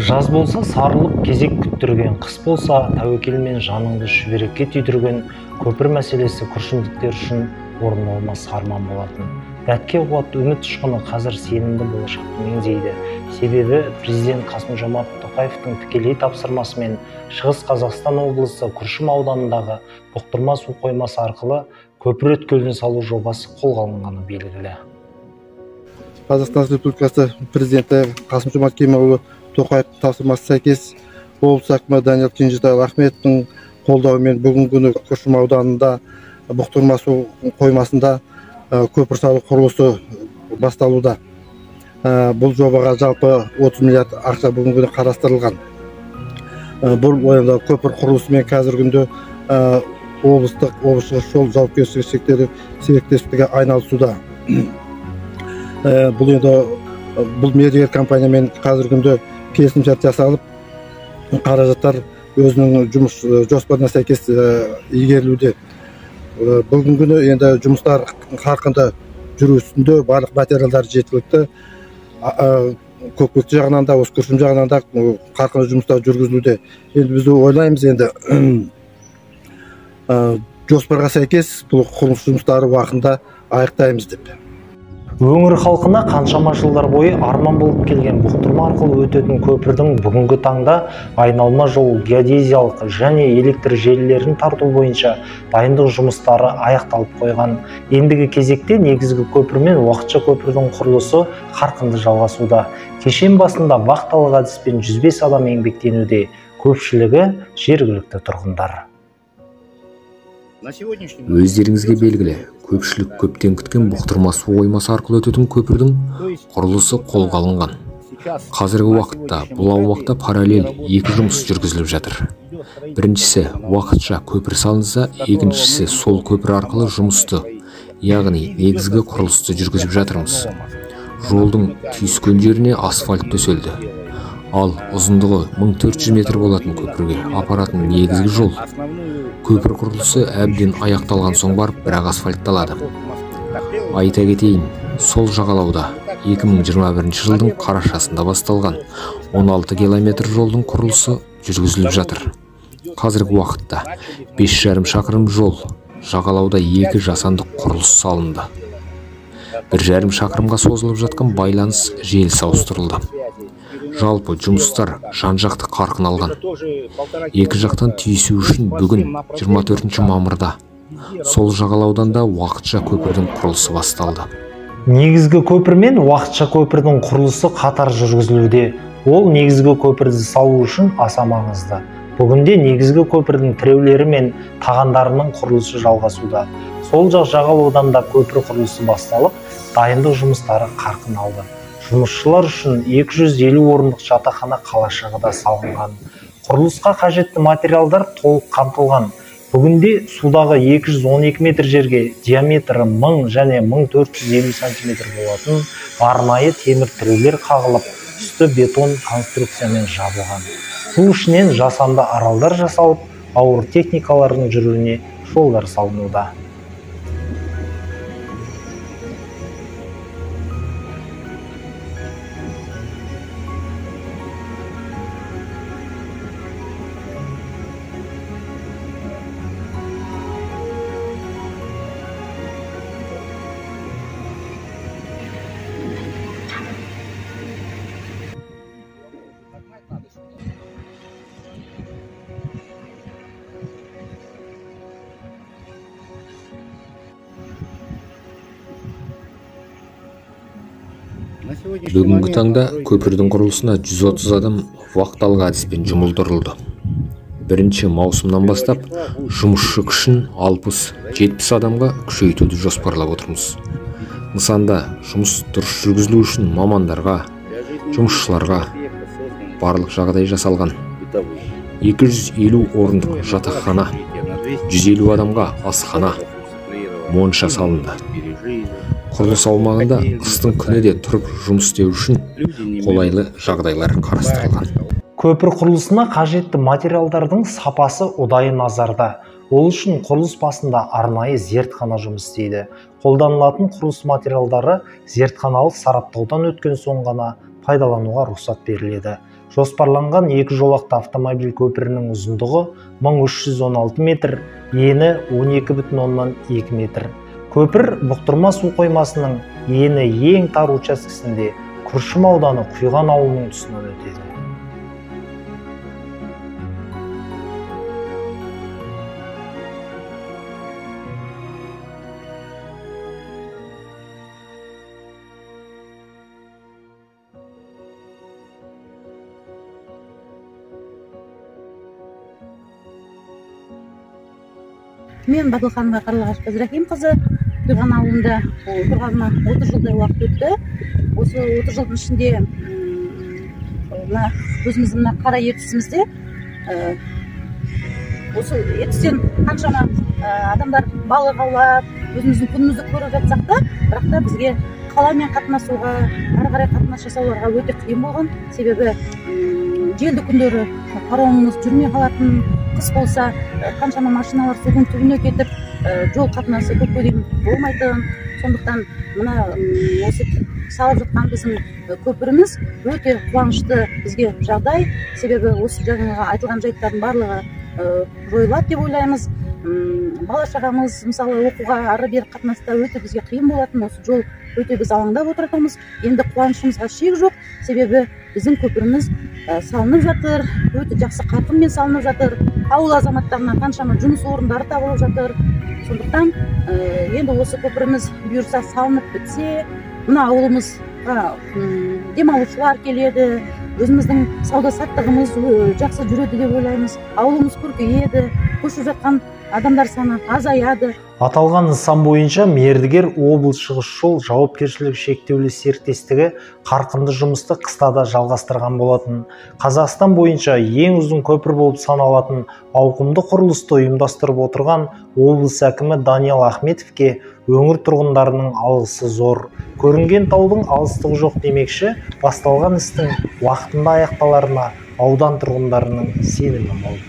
Жаз болса сарылып кезек күттірген, қыс болса тәуекелмен жаныңды шүберекке түйдірген көпір мәселесі күршімдіктер үшін орын алмас арман болатын. Дәтке қуат үміт ұшқыны қазір сенімді болашақты меңзейді. Себебі президент Қасым-Жомарт Тоқаевтың тікелей тапсырмасымен Шығыс Қазақстан облысы Күршім ауданындағы бұқтырма су қоймасы арқылы көпір өткелін салу жобасы қолға алынғаны белгілі. Қазақстан Республикасы президенті Қасым-Жомарт Кемелұлы Тоқаев тапсырмасы сәйкес облыс әкімі Даниал Кенжетайұлы Ахметовтің қолдауымен бүгінгі күні Күршім ауданында бұқтырма су қоймасында көпір салу құрылысы басталуда. Бұл жобаға жалпы 30 миллиард ақша бүгінгі күні қарастырылған. Бұл көпір құрылысымен қазіргі күнде облыстық жол жауапкершілігі шектеулі серіктестігі айналысуда. Бұл мердігер компаниямен қазіргі күнде келісімшарт жасалып, қаражаттар өзінің жұмыс жоспарына сәйкес игерілуде. Бүгінгі күні енді жұмыстар қарқынды жүру үстінде, барлық материалдар жеткілікті. Көкпекті жағынан да, осы Күршім жағынан да қарқынды жұмыстар жүргізілуде. Енді біз ойлаймыз, енді жоспарға сәйкес бұл құрылыс жұмыстары уақытында аяқтаймыз деп. Өңір халқына қаншама жылдар бойы арман болып келген бұқтырма арқылы өтетін көпірдің бүгінгі таңда айналма жол, геодезиялық және электр желілерін тарту бойынша дайындық жұмыстары аяқталып қойған. Ендігі кезекте негізгі көпір мен уақытша көпірдің құрылысы қарқынды жалғасуда. Кешен басында вахталық әдіспен 105 адам еңбектенуде, көпшілігі жергілікті тұрғындар. Өздеріңізге белгілі, көпшілік көптен күткен бұқтырма су қоймасы арқылы өтетін көпірдің құрылысы қолға алынған. Қазіргі уақытта бұл аумақта параллель екі жұмыс жүргізіліп жатыр. Біріншісі уақытша көпір салынса, екіншісі сол көпір арқылы жұмысты, яғни негізгі құрылысты жүргізіп жатырмыз. Жолдың түйіскен жеріне асфальт төселді. Ал ұзындығы 1400 метр болатын көпірге апаратын негізгі жол. Көпір құрылысы әбден аяқталған соң барып бірақ асфальтталады. Айта кетейін, сол жағалауда 2021 жылдың қарашасында басталған 16 километр жолдың құрылысы жүргізіліп жатыр. Қазіргі уақытта 5,5 шақырым жол, жағалауда 2 жасанды құрылыс салынды. 1,5 шақырымға созылып жатқан байланыс желісі ауыстырылды. Жалпы жұмыстар жан-жақты қарқын алған. Екі жақтан түйісу үшін бүгін 24 мамырда сол жағалаудан да уақытша көпірдің құрылысы басталды. Негізгі көпір мен уақытша көпірдің құрылысы қатар жүргізілуде. Ол негізгі көпірді салу үшін аса маңызды. Бүгінде негізгі көпірдің тіреулері мен тағандарының құрылысы жалғасуда. Сол жақ жағалаудан да көпір құрылысы басталып, дайындық жұмыстары қарқын алды. Жұмысшылар үшін 250 орындық жатақхана қалашығы салынған. Құрылысқа қажетті материалдар толық қамтылған. Бүгінде судағы 212 метр жерге диаметрі 1000 және 1450 сантиметр болатын арнайы темір тіреулер қағылып, үсті бетон конструкциямен жабылған. Су ішінен жасанды аралдар жасалып, ауыр техникалардың жүруіне жолдар салынуда. Бүгінгі таңда көпірдің құрылысына 130 адам вахталық әдіспен жұмылдырылды. 1 маусымнан бастап жұмысшы күшін 60-70 адамға күшейтуді жоспарлап отырмыз. Нысанда жұмыс дұрыс жүргізілу үшін мамандарға, жұмысшыларға барлық жағдай жасалған. 250 орындық жатақхана, 150 адамға асхана, монша салынды. Құрылыс аумағында қыстың күні де тұрып жұмыс істеу үшін қолайлы жағдайлар қарастырылған. Көпір құрылысына қажетті материалдардың сапасы ұдайы назарда. Ол үшін құрылыс басында арнайы зертхана жұмыс істейді. Қолданылатын құрылыс материалдары зертханалық сараптаудан өткен соң ғана пайдалануға рұқсат беріледі. Жоспарланған екі жолақты автомобиль көпірінің ұзындығы 1316 метр, ені 12,2 метр. Көпір бұқтырма су қоймасының ені ең тар учаскесінде Күршім ауданы Құйған ауылының тұсынан өтеді. Мен Бадылханова Қарлығаш Базрахимқызы, Құйған ауылында тұрғаныма 30 жылдай уақыт өтті. Осы 30 жылдың ішінде өзіміздің қара ертісімізде осы ертістен қаншама адамдар балық аулап, өзіміздің күнімізді көріп жатсақ та, бірақ та бізге қаламен қатынасуға, ары қарай қатынас жасауларға өте қиын болған. Себебі желді күндері паромымыз жүрмей қалатын, қыс болса қаншама машиналар судың түбіне кетіп, жол қатынасы көпке дейін болмайтын. Сондықтан мына осы салып жатқан біздің көпіріміз өте қуанышты бізге жағдай. Себебі осы жаңағы айтылған жайттардың барлығы жойылады деп ойлаймыз. Бала шағамыз мысалы оқуға ары бері қатынаста өте бізге қиын болатын, осы жол өте біз алаңдап отыратынбыз. Енді қуанышымызға шек жоқ, себебі біздің көпіріміз салынып жатыр, өте жақсы қарқынмен салынып жатыр. Ауыл азаматтарына қаншама жұмыс орындары табылып жатыр. Сондықтан енді осы көпіріміз бұйырса салынып бітсе, мына ауылымызға демалушылар келеді, өзіміздің сауда саттығымыз жақсы жүреді деп ойлаймыз. Ауылымыз көркейеді, көшіп жатқан адамдар саны азаяды. Аталған нысан бойынша мердігер облыс шығыс жол жауапкершілігі шектеулі серіктестігі қарқынды жұмысты қыста да жалғастырған болатын. Қазақстан бойынша ең ұзын көпір болып саналатын ауқымды құрылысты ұйымдастырып отырған облыс әкімі Даниал Ахметовке өңір тұрғындарының алғысы зор. Көрінген таудың алыстығы жоқ демекші, басталған істің уақытында аяқталарына аудан тұрғындарының сенімі мол.